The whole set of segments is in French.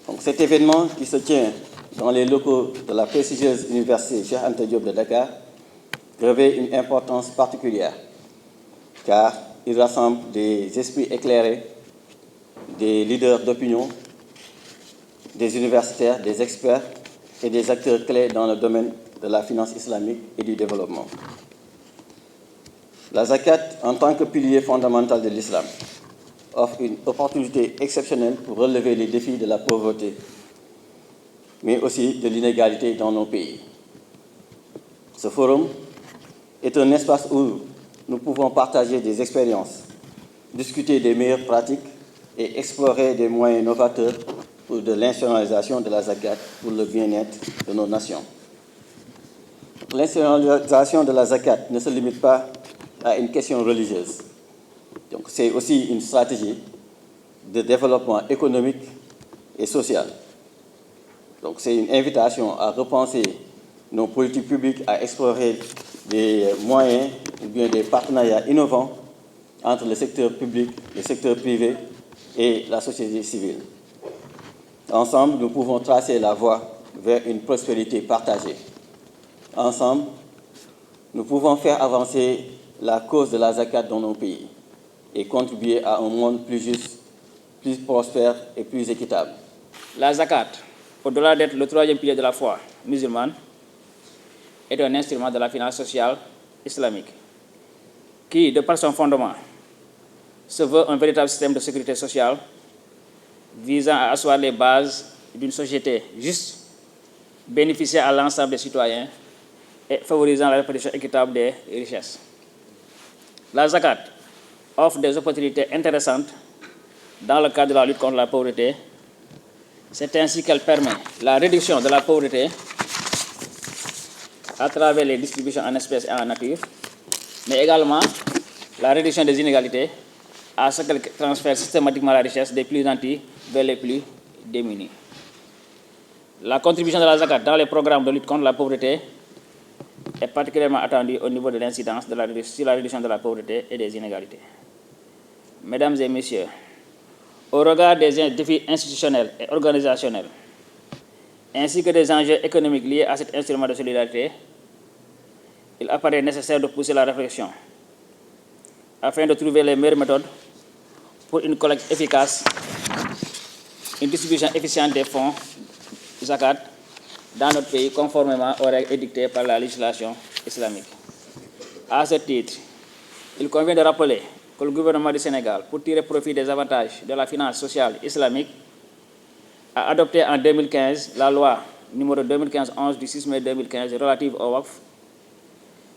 Donc, cet événement qui se tient dans les locaux de la prestigieuse université Cheikh Anta Diop de Dakar revêt une importance particulière, car il rassemble des esprits éclairés, des leaders d'opinion, des universitaires, des experts et des acteurs clés dans le domaine de la finance islamique et du développement. La zakat, en tant que pilier fondamental de l'islam, offre une opportunité exceptionnelle pour relever les défis de la pauvreté, mais aussi de l'inégalité dans nos pays. Ce forum est un espace où nous pouvons partager des expériences, discuter des meilleures pratiques et explorer des moyens novateurs pour de l'institutionnalisation de la zakat pour le bien-être de nos nations. L'institutionnalisation de la zakat ne se limite pas à une question religieuse. Donc, c'est aussi une stratégie de développement économique et social. Donc, c'est une invitation à repenser nos politiques publiques, à explorer des moyens ou bien des partenariats innovants entre le secteur public, le secteur privé et la société civile. Ensemble, nous pouvons tracer la voie vers une prospérité partagée. Ensemble, nous pouvons faire avancer la cause de la zakat dans nos pays et contribuer à un monde plus juste, plus prospère et plus équitable. La zakat, au-delà d'être le troisième pilier de la foi musulmane, est un instrument de la finance sociale islamique qui, de par son fondement, se veut un véritable système de sécurité sociale visant à asseoir les bases d'une société juste, bénéficiant à l'ensemble des citoyens et favorisant la répartition équitable des richesses. La zakat offre des opportunités intéressantes dans le cadre de la lutte contre la pauvreté. C'est ainsi qu'elle permet la réduction de la pauvreté à travers les distributions en espèces et en nature, mais également la réduction des inégalités à ce qu'elle transfère systématiquement la richesse des plus nantis vers les plus démunis. La contribution de la zakat dans les programmes de lutte contre la pauvreté est particulièrement attendue au niveau de l'incidence sur la réduction de la pauvreté et des inégalités. Mesdames et messieurs, au regard des défis institutionnels et organisationnels, ainsi que des enjeux économiques liés à cet instrument de solidarité, il apparaît nécessaire de pousser la réflexion afin de trouver les meilleures méthodes pour une collecte efficace, une distribution efficiente des fonds zakat dans notre pays conformément aux règles édictées par la législation islamique. À ce titre, il convient de rappeler que le gouvernement du Sénégal, pour tirer profit des avantages de la finance sociale islamique, a adopté en 2015 la loi numéro 2015-11 du 6 mai 2015 relative au WACF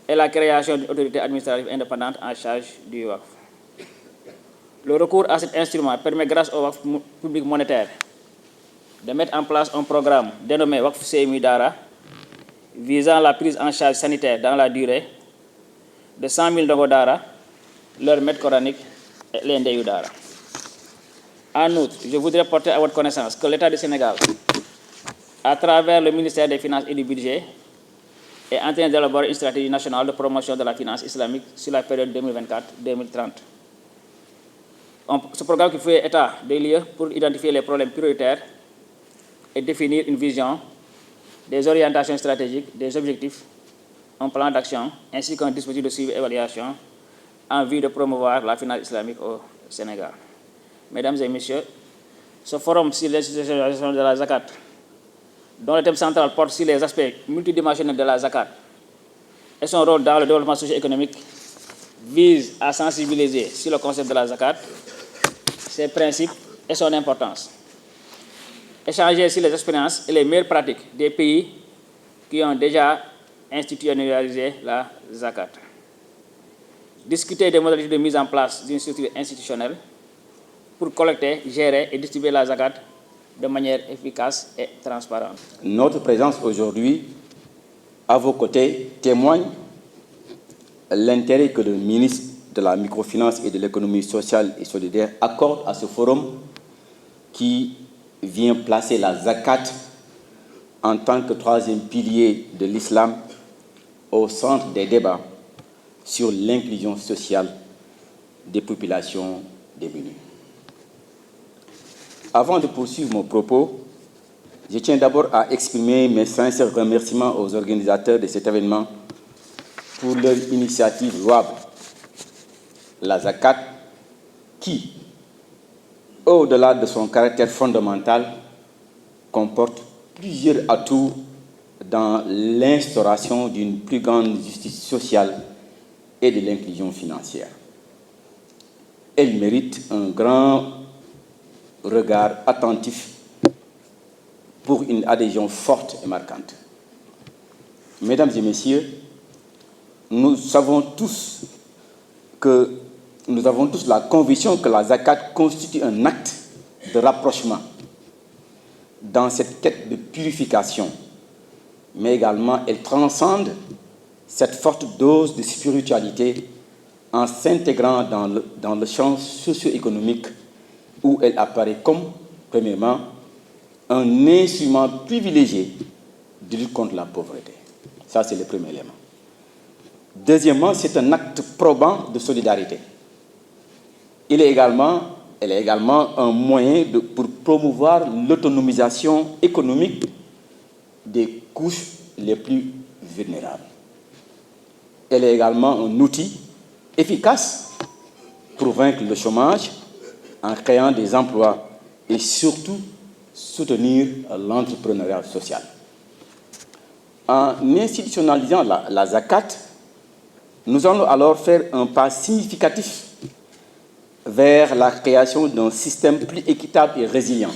et la création d'une autorité administrative indépendante en charge du WACF. Le recours à cet instrument permet, grâce au WACF public monétaire, de mettre en place un programme dénommé WACF CMU Dara visant la prise en charge sanitaire dans la durée de 100 000 Ndongo Dara, leur maître coranique et les Ndeyu Dara. En outre, je voudrais porter à votre connaissance que l'État du Sénégal, à travers le ministère des Finances et du Budget, est en train d'élaborer une stratégie nationale de promotion de la finance islamique sur la période 2024-2030. Ce programme qui fait état des lieux pour identifier les problèmes prioritaires et définir une vision, des orientations stratégiques, des objectifs, un plan d'action, ainsi qu'un dispositif de suivi et évaluation en vue de promouvoir la finance islamique au Sénégal. Mesdames et messieurs, ce forum sur l'institutionnalisation de la zakat, dont le thème central porte sur les aspects multidimensionnels de la zakat et son rôle dans le développement socio-économique, vise à sensibiliser sur le concept de la zakat, ses principes et son importance. Échanger sur les expériences et les meilleures pratiques des pays qui ont déjà institutionnalisé la zakat. Discuter des modalités de mise en place d'une structure institutionnelle pour collecter, gérer et distribuer la zakat de manière efficace et transparente. Notre présence aujourd'hui à vos côtés témoigne l'intérêt que le ministre de la microfinance et de l'économie sociale et solidaire accorde à ce forum qui vient placer la zakat en tant que troisième pilier de l'islam au centre des débats sur l'inclusion sociale des populations démunies. Avant de poursuivre mon propos, Je tiens d'abord à exprimer mes sincères remerciements aux organisateurs de cet événement pour leur initiative louable. La zakat, qui, au-delà de son caractère fondamental, comporte plusieurs atouts dans l'instauration d'une plus grande justice sociale et de l'inclusion financière. Elle mérite un grand regard attentif pour une adhésion forte et marquante. Mesdames et messieurs, nous avons tous la conviction que la zakat constitue un acte de rapprochement dans cette quête de purification, mais également elle transcende cette forte dose de spiritualité en s'intégrant dans le champ socio-économique où elle apparaît comme, premièrement, un instrument privilégié de lutte contre la pauvreté. Ça, c'est le premier élément. Deuxièmement, c'est un acte probant de solidarité. Elle est également un moyen pour promouvoir l'autonomisation économique des couches les plus vulnérables. Elle est également un outil efficace pour vaincre le chômage en créant des emplois et surtout soutenir l'entrepreneuriat social. En institutionnalisant la zakat, nous allons alors faire un pas significatif vers la création d'un système plus équitable et résilient,